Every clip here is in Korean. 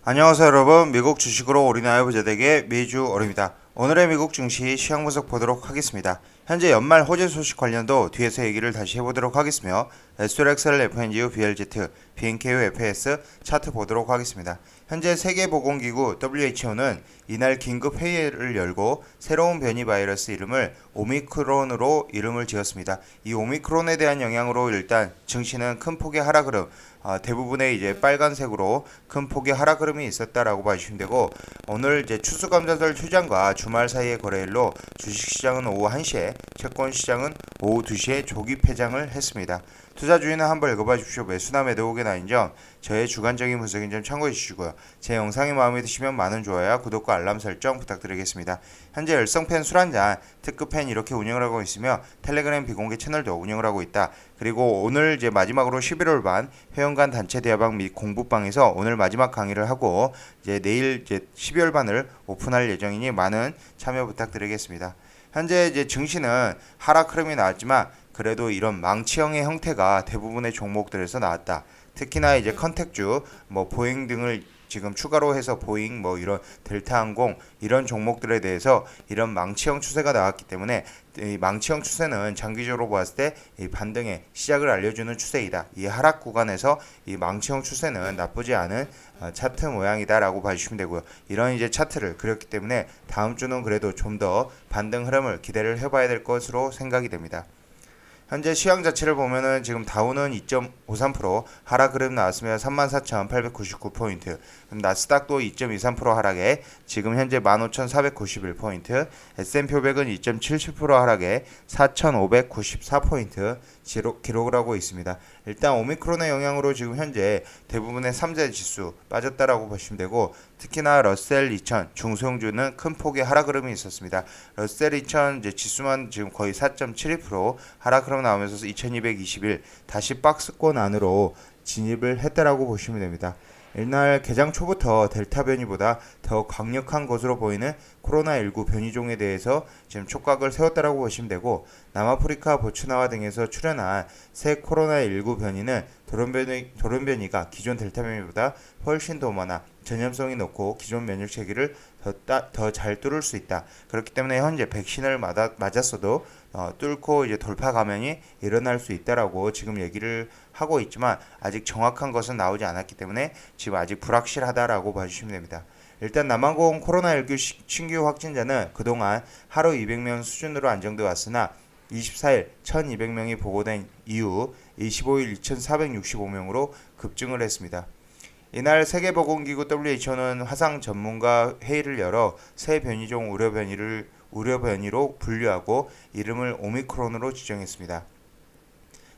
안녕하세요 여러분, 미국 주식으로 올인하여 부자되게 미주 얼입니다. 오늘의 미국 증시 시황 분석 보도록 하겠습니다. 현재 연말 호재 소식 관련도 뒤에서 얘기를 다시 해보도록 하겠으며 SRXL, FNGU, BLZ, BNKU, FS 차트 보도록 하겠습니다. 현재 세계보건기구 WHO는 이날 긴급 회의를 열고 새로운 변이 바이러스 이름을 오미크론으로 이름을 지었습니다. 이 오미크론에 대한 영향으로 일단 증시는 큰 폭의 하락으로 대부분의 이제 빨간색으로 큰 폭의 하락 흐름이 있었다라고 봐주시면 되고, 오늘 이제 추수감사절 휴장과 주말 사이의 거래일로 주식시장은 오후 1시에, 채권시장은 오후 2시에 조기 폐장을 했습니다. 투자주의는 한번 읽어봐 주십시오. 매수나 매도옥의 나인 점, 저의 주관적인 분석인 점 참고해 주시고요. 제 영상이 마음에 드시면 많은 좋아요와 구독과 알람 설정 부탁드리겠습니다. 현재 열성팬 술 한잔, 특급팬 이렇게 운영을 하고 있으며 텔레그램 비공개 채널도 운영을 하고 있다. 그리고 오늘 이제 마지막으로 11월 반 회원간 단체 대화방 및 공부방에서 오늘 마지막 강의를 하고 이제 내일 이제 12월 반을 오픈할 예정이니 많은 참여 부탁드리겠습니다. 현재 이제 증시는 하락 흐름이 나왔지만 그래도 이런 망치형의 형태가 대부분의 종목들에서 나왔다. 특히나 이제 컨택주, 뭐 보잉 등을 지금 추가로 해서 보잉, 뭐 이런 델타항공 이런 종목들에 대해서 이런 망치형 추세가 나왔기 때문에 이 망치형 추세는 장기적으로 봤을 때 이 반등의 시작을 알려주는 추세이다. 이 하락 구간에서 이 망치형 추세는 나쁘지 않은 차트 모양이다라고 봐주시면 되고요. 이런 이제 차트를 그렸기 때문에 다음 주는 그래도 좀 더 반등 흐름을 기대를 해봐야 될 것으로 생각이 됩니다. 현재 시황 자체를 보면은 지금 다우는 2.53% 하락 흐름 나왔으며 34,899포인트, 나스닥도 2.23% 하락에 지금 현재 15,491포인트, S&P 500은 2.77% 하락에 4,594포인트 기록을 하고 있습니다. 일단 오미크론의 영향으로 지금 현재 대부분의 3대 지수 빠졌다라고 보시면 되고, 특히나 러셀 2000 중소형주는 큰 폭의 하락 흐름이 있었습니다. 러셀 2000 이제 지수만 지금 거의 4.72% 하락 흐름 나오면서 2221 다시 박스권 안으로 진입을 했다라고 보시면 됩니다. 이날 개장 초부터 델타 변이보다 더 강력한 것으로 보이는 코로나19 변이종에 대해서 지금 촉각을 세웠다라고 보시면 되고, 남아프리카 보츠나와 등에서 출현한 새 코로나19 변이는 돌연변이가 기존 델타 변이보다 훨씬 더 많아 전염성이 높고 기존 면역 체계를 더 잘 뚫을 수 있다. 그렇기 때문에 현재 백신을 맞았어도 뚫고 이제 돌파 감염이 일어날 수 있다라고 지금 얘기를 하고 있지만 아직 정확한 것은 나오지 않았기 때문에 지금 아직 불확실하다라고 봐주시면 됩니다. 일단 남아공 코로나19 신규 확진자는 그동안 하루 200명 수준으로 안정돼 왔으나 24일 1200명이 보고된 이후 25일 2465명으로 급증을 했습니다. 이날 세계보건기구 WHO는 화상 전문가 회의를 열어 새 변이종 우려 변이로 분류하고 이름을 오미크론으로 지정했습니다.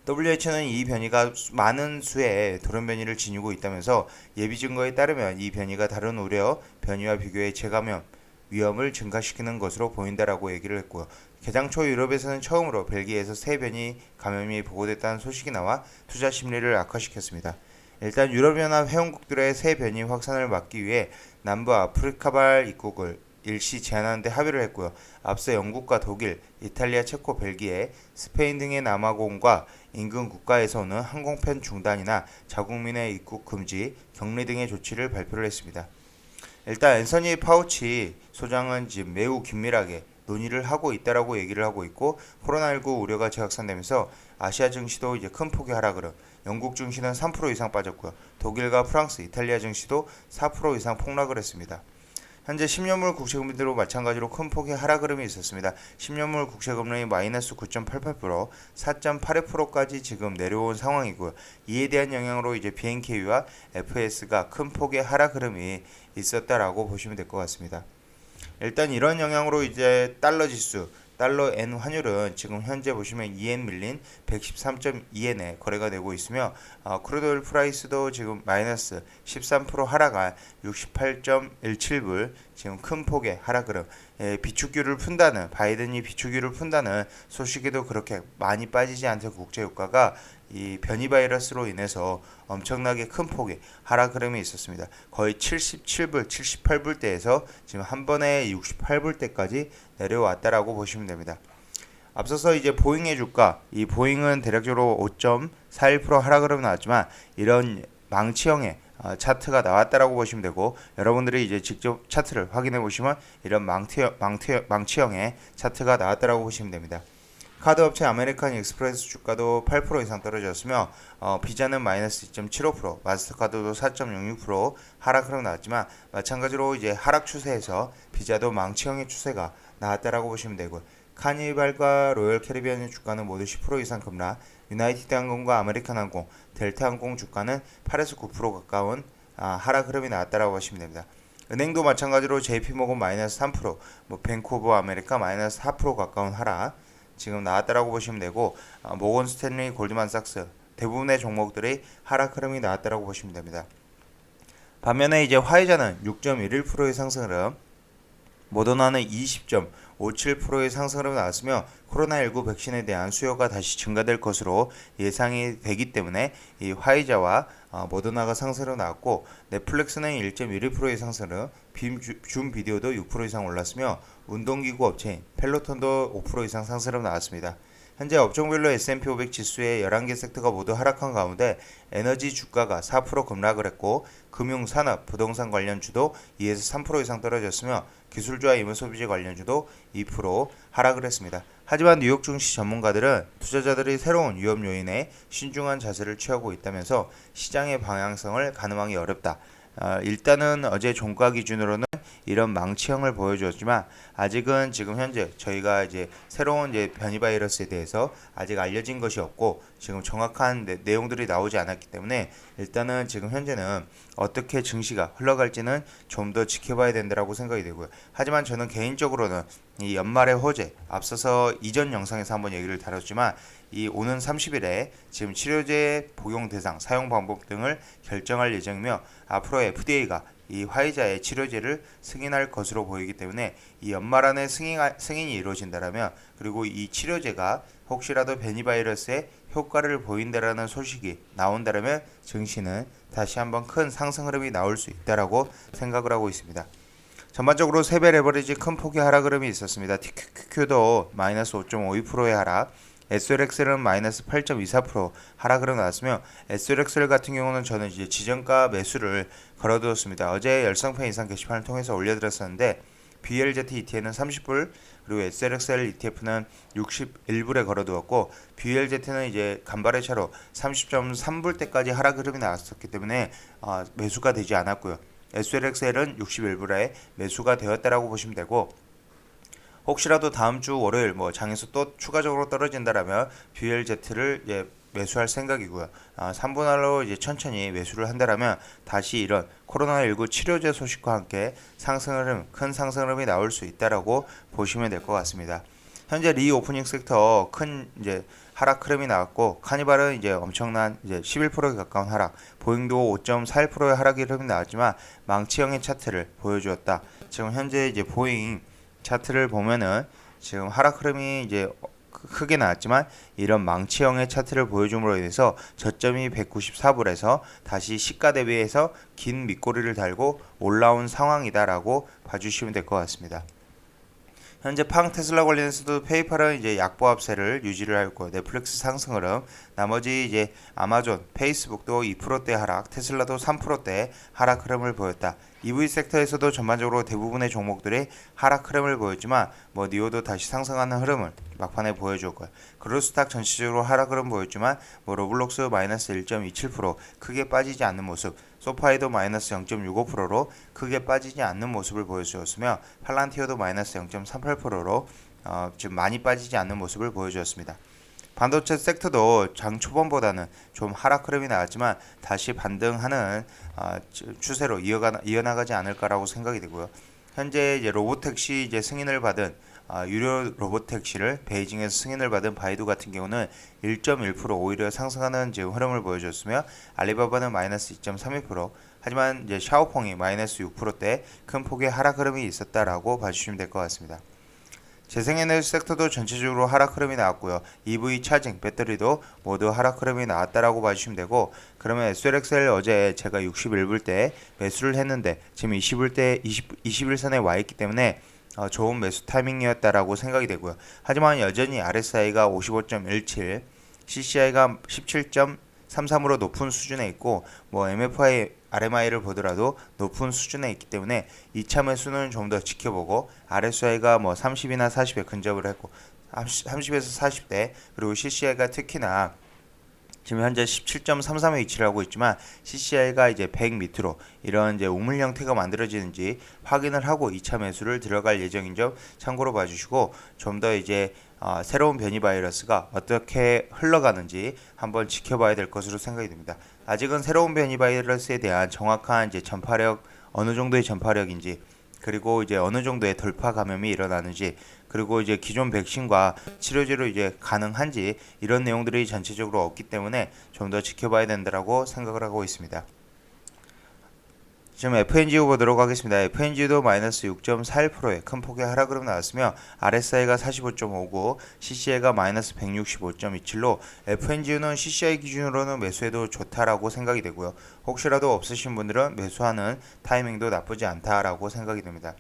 WHO는 이 변이가 많은 수의 돌연 변이를 지니고 있다면서 예비 증거에 따르면 이 변이가 다른 우려 변이와 비교해 재감염 위험을 증가시키는 것으로 보인다라고 얘기를 했고요. 개장 초 유럽에서는 처음으로 벨기에에서 새 변이 감염이 보고됐다는 소식이 나와 투자 심리를 악화시켰습니다. 일단 유럽연합 회원국들의 새 변이 확산을 막기 위해 남부 아프리카발 입국을 일시 제한하는 데 합의를 했고요. 앞서 영국과 독일, 이탈리아, 체코, 벨기에, 스페인 등의 남아공과 인근 국가에서는 항공편 중단이나 자국민의 입국 금지, 격리 등의 조치를 발표를 했습니다. 일단 앤서니 파우치 소장은 지금 매우 긴밀하게 논의를 하고 있다라고 얘기를 하고 있고, 코로나19 우려가 재확산되면서 아시아 증시도 이제 큰 폭의 하락을, 영국 증시는 3% 이상 빠졌고요. 독일과 프랑스, 이탈리아 증시도 4% 이상 폭락을 했습니다. 현재 10년물 국채금리도 마찬가지로 큰 폭의 하락 흐름이 있었습니다. 10년물 국채금리 마이너스 9.88%, 4.82%까지 지금 내려온 상황이고요. 이에 대한 영향으로 이제 BNKU와 FS가 큰 폭의 하락 흐름이 있었다라고 보시면 될 것 같습니다. 일단 이런 영향으로 이제 달러 지수, 달러 엔 환율은 지금 현재 보시면 2엔 밀린 113.2엔에 거래가 되고 있으며, 크루드 오일 프라이스도 지금 마이너스 13% 하락한 68.17불 지금 큰 폭의 하락 흐름. 비축유를 푼다는, 바이든이 비축유를 푼다는 소식에도 그렇게 많이 빠지지 않던 국제유가가 이 변이 바이러스로 인해서 엄청나게 큰 폭의 하락 흐름이 있었습니다. 거의 77불, 78불대에서 지금 한 번에 68불대까지 내려왔다라고 보시면 됩니다. 앞서서 이제 보잉의 주가, 이 보잉은 대략적으로 5.41% 하락 흐름이 나왔지만 이런 망치형의 차트가 나왔다라고 보시면 되고, 여러분들이 이제 직접 차트를 확인해 보시면 이런 망치형의 차트가 나왔다라고 보시면 됩니다. 카드업체 아메리칸 익스프레스 주가도 8% 이상 떨어졌으며 비자는 마이너스 2.75%, 마스터카드도 4.06% 하락 흐름 나왔지만, 마찬가지로 이제 하락 추세에서 비자도 망치형의 추세가 나왔다라고 보시면 되고, 카니발과 로열 캐리비안의 주가는 모두 10% 이상 급락, 유나이티드 항공과 아메리칸 항공, 델타 항공 주가는 8에서 9% 가까운 하락 흐름이 나왔다라고 보시면 됩니다. 은행도 마찬가지로 JP모건 마이너스 3%, 뱅크 오브 아메리카 마이너스 4% 가까운 하락 지금 나왔다라고 보시면 되고, 모건 스탠리, 골드만삭스 대부분의 종목들이 하락 흐름이 나왔다라고 보시면 됩니다. 반면에 이제 화이자는 6.11%의 상승 흐름, 모더나는 20.57%의 상승 흐름이 나왔으며, 코로나19 백신에 대한 수요가 다시 증가될 것으로 예상이 되기 때문에 이 화이자와 모더나가 상승으로 나왔고, 넷플릭스는 1.12%의 상승으로 줌 비디오도 6% 이상 올랐으며, 운동기구 업체인 펠로톤도 5% 이상 상승으로 나왔습니다. 현재 업종별로 S&P 500 지수의 11개 섹터가 모두 하락한 가운데 에너지 주가가 4% 급락을 했고, 금융, 산업, 부동산 관련주도 2에서 3% 이상 떨어졌으며, 기술주와 임무소비재 관련주도 2% 하락을 했습니다. 하지만 뉴욕 증시 전문가들은 투자자들이 새로운 위험 요인에 신중한 자세를 취하고 있다면서 시장의 방향성을 가늠하기 어렵다. 일단은 어제 종가 기준으로는 이런 망치형을 보여주었지만, 아직은 지금 현재 저희가 이제 새로운 이제 변이 바이러스에 대해서 아직 알려진 것이 없고, 지금 정확한 내용들이 나오지 않았기 때문에 일단은 지금 현재는 어떻게 증시가 흘러갈지는 좀 더 지켜봐야 된다고 생각이 되고요. 하지만 저는 개인적으로는 이 연말의 호재, 앞서서 이전 영상에서 한번 얘기를 다뤘지만, 이 오는 30일에 지금 치료제 복용 대상, 사용 방법 등을 결정할 예정이며, 앞으로 FDA가 이 화이자의 치료제를 승인할 것으로 보이기 때문에 이 연말 안에 승인이 이루어진다면, 그리고 이 치료제가 혹시라도 변이 바이러스에 효과를 보인다라는 소식이 나온다면 증시는 다시 한번 큰 상승 흐름이 나올 수 있다라고 생각을 하고 있습니다. 전반적으로 세배 레버리지 큰 폭의 하락 흐름이 있었습니다. TQQ도 마이너스 5.52%의 하락, SLX는 마이너스 8.24% 하락 흐름 나왔으며, SLXL 같은 경우는 저는 이제 지정가 매수를 걸어두었습니다. 어제 열성팬 이상 게시판을 통해서 올려드렸었는데, BLZ ETN은 30불, 그리고 SLXL ETF는 61불에 걸어두었고, BLZ는 이제 간발의 차로 30.3불대까지 하락 흐름이 나왔었기 때문에 매수가 되지 않았고요. SLXL은 61불에 매수가 되었다라고 보시면 되고, 혹시라도 다음 주 월요일 장에서 또 추가적으로 떨어진다라면 BLZ를 매수할 생각이고요. 3분할로 이제 천천히 매수를 한다라면 다시 이런 코로나19 치료제 소식과 함께 큰 상승 흐름이 나올 수 있다라고 보시면 될 것 같습니다. 현재 리오프닝 섹터 큰 이제 하락 흐름이 나왔고, 카니발은 이제 엄청난 이제 11%에 가까운 하락, 보잉도 5.41%의 하락 흐름이 나왔지만 망치형의 차트를 보여주었다. 지금 현재 이제 보잉 차트를 보면은 지금 하락 흐름이 이제 크게 나왔지만, 이런 망치형의 차트를 보여줌으로 인해서 저점이 194불에서 다시 시가 대비해서 긴 밑꼬리를 달고 올라온 상황이다라고 봐주시면 될 것 같습니다. 현재 팡 테슬라 관련해서도 페이팔은 이제 약보합세를 유지를 하고, 넷플릭스 상승 흐름, 나머지 이제 아마존, 페이스북도 2%대 하락, 테슬라도 3%대 하락 흐름을 보였다. EV 섹터에서도 전반적으로 대부분의 종목들이 하락 흐름을 보였지만, 니오도 다시 상승하는 흐름을 막판에 보여주었고요. 그로스탁 전체적으로 하락 흐름 보였지만, 로블록스 마이너스 1.27% 크게 빠지지 않는 모습, 소파이도 마이너스 0.65%로 크게 빠지지 않는 모습을 보여주었으며, 팔란티어도 마이너스 0.38%로 지금 많이 빠지지 않는 모습을 보여주었습니다. 반도체 섹터도 장 초반보다는 좀 하락 흐름이 나왔지만 다시 반등하는 추세로 이어나가지 않을까라고 생각이 되고요. 현재 이제 로보택시 승인을 받은 유료 로보택시를 베이징에서 승인을 받은 바이두 같은 경우는 1.1% 오히려 상승하는 지금 흐름을 보여줬으며, 알리바바는 마이너스 2.32%, 하지만 이제 샤오펑이 마이너스 6%대 큰 폭의 하락 흐름이 있었다라고 봐주시면 될 것 같습니다. 재생에너지 섹터도 전체적으로 하락 흐름이 나왔고요. EV 차징, 배터리도 모두 하락 흐름이 나왔다라고 봐주시면 되고, 그러면 SLXL 어제 제가 61불대 매수를 했는데 지금 21선에 와 있기 때문에 좋은 매수 타이밍이었다라고 생각이 되고요. 하지만 여전히 RSI가 55.17, CCI가 17.3 33으로 높은 수준에 있고 뭐 MFI, RMI를 보더라도 높은 수준에 있기 때문에 2차 매수는 좀 더 지켜보고 RSI가 뭐 30이나 40에 근접을 했고 30에서 40대 그리고 CCI가 특히나 지금 현재 17.33에 위치를 하고 있지만 CCI가 이제 100 밑으로 이런 이제 우물 형태가 만들어지는지 확인을 하고 2차 매수를 들어갈 예정인 점 참고로 봐주시고 좀 더 이제 새로운 변이 바이러스가 어떻게 흘러가는지 한번 지켜봐야 될 것으로 생각이 됩니다. 아직은 새로운 변이 바이러스에 대한 정확한 이제 전파력 어느 정도의 전파력인지 그리고 이제 어느 정도의 돌파 감염이 일어나는지 그리고 이제 기존 백신과 치료제로 이제 가능한지 이런 내용들이 전체적으로 없기 때문에 좀 더 지켜봐야 된다라고 생각을 하고 있습니다. 지금 FNG도 보도록 하겠습니다. FNG도 마이너스 6.41%의 큰 폭의 하락 흐름 나왔으며 RSI가 45.59, CCI가 마이너스 165.27로 FNG는 CCI 기준으로는 매수해도 좋다라고 생각이 되고요. 혹시라도 없으신 분들은 매수하는 타이밍도 나쁘지 않다라고 생각이 됩니다.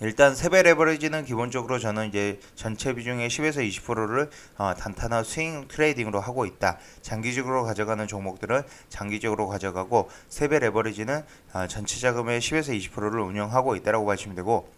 일단 세배 레버리지는 기본적으로 저는 이제 전체 비중의 10에서 20%를 단타나 스윙 트레이딩으로 하고 있다. 장기적으로 가져가는 종목들은 장기적으로 가져가고 세배 레버리지는 전체 자금의 10에서 20%를 운영하고 있다라고 보시면 되고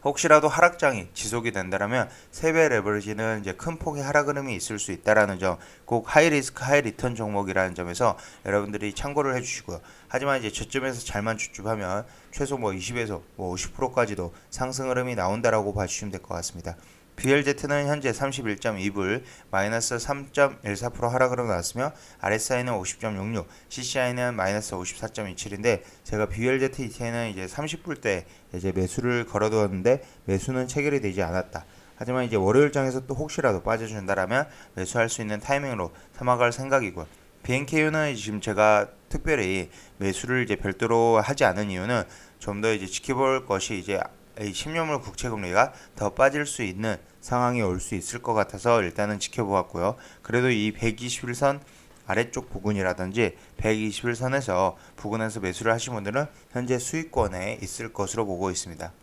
혹시라도 하락장이 지속이 된다면 세배 레버리지는 이제 큰 폭의 하락 흐름이 있을 수 있다라는 점, 꼭 하이 리스크 하이 리턴 종목이라는 점에서 여러분들이 참고를 해주시고요. 하지만 이제 저점에서 잘만 주춤하면 최소 뭐 20에서 뭐 50%까지도 상승 흐름이 나온다라고 봐주시면 될 것 같습니다. BLZ는 현재 31.2불 마이너스 3.14% 하락 흐름 나왔으며 RSI는 50.66, CCI는 마이너스 54.27인데 제가 BLZ ETN은 이제 30불대 이제 매수를 걸어두었는데 매수는 체결이 되지 않았다. 하지만 이제 월요일장에서 또 혹시라도 빠져준다라면 매수할 수 있는 타이밍으로 삼아갈 생각이고요. BNKU는 지금 제가 특별히 매수를 이제 별도로 하지 않은 이유는 좀 더 이제 지켜볼 것이 이제 10년물 국채금리가 더 빠질 수 있는 상황이 올 수 있을 것 같아서 일단은 지켜보았고요. 그래도 이 121선 아래쪽 부근이라든지 121선에서 부근에서 매수를 하신 분들은 현재 수익권에 있을 것으로 보고 있습니다.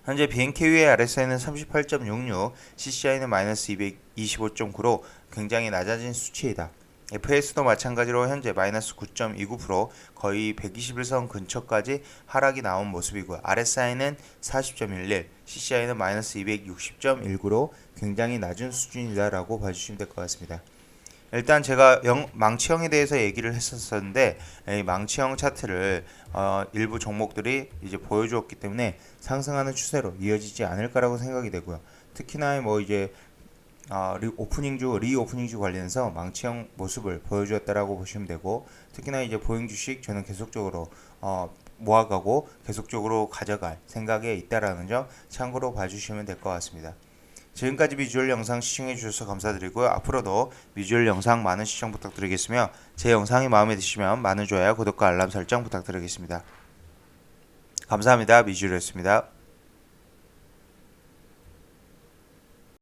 현재 BNKU의 RSI는 38.66, CCI는 마이너스 225.9로 굉장히 낮아진 수치이다. FS도 마찬가지로 현재 마이너스 9.29% 거의 121선 근처까지 하락이 나온 모습이고요. RSI는 40.11, CCI는 마이너스 260.19로 굉장히 낮은 수준이다라고 봐주시면 될 것 같습니다. 일단 제가 망치형에 대해서 얘기를 했었는데 이 망치형 차트를 일부 종목들이 이제 보여주었기 때문에 상승하는 추세로 이어지지 않을까라고 생각이 되고요. 특히나 뭐 이제 리오프닝주 관련해서 망치형 모습을 보여주었다라고 보시면 되고 특히나 이제 보행 주식 저는 계속적으로 모아가고 계속적으로 가져갈 생각에 있다라는 점 참고로 봐주시면 될 것 같습니다. 지금까지 비주얼 영상 시청해 주셔서 감사드리고요. 앞으로도 비주얼 영상 많은 시청 부탁드리겠으며 제 영상이 마음에 드시면 많은 좋아요, 구독과 알람 설정 부탁드리겠습니다. 감사합니다. 비주얼이었습니다.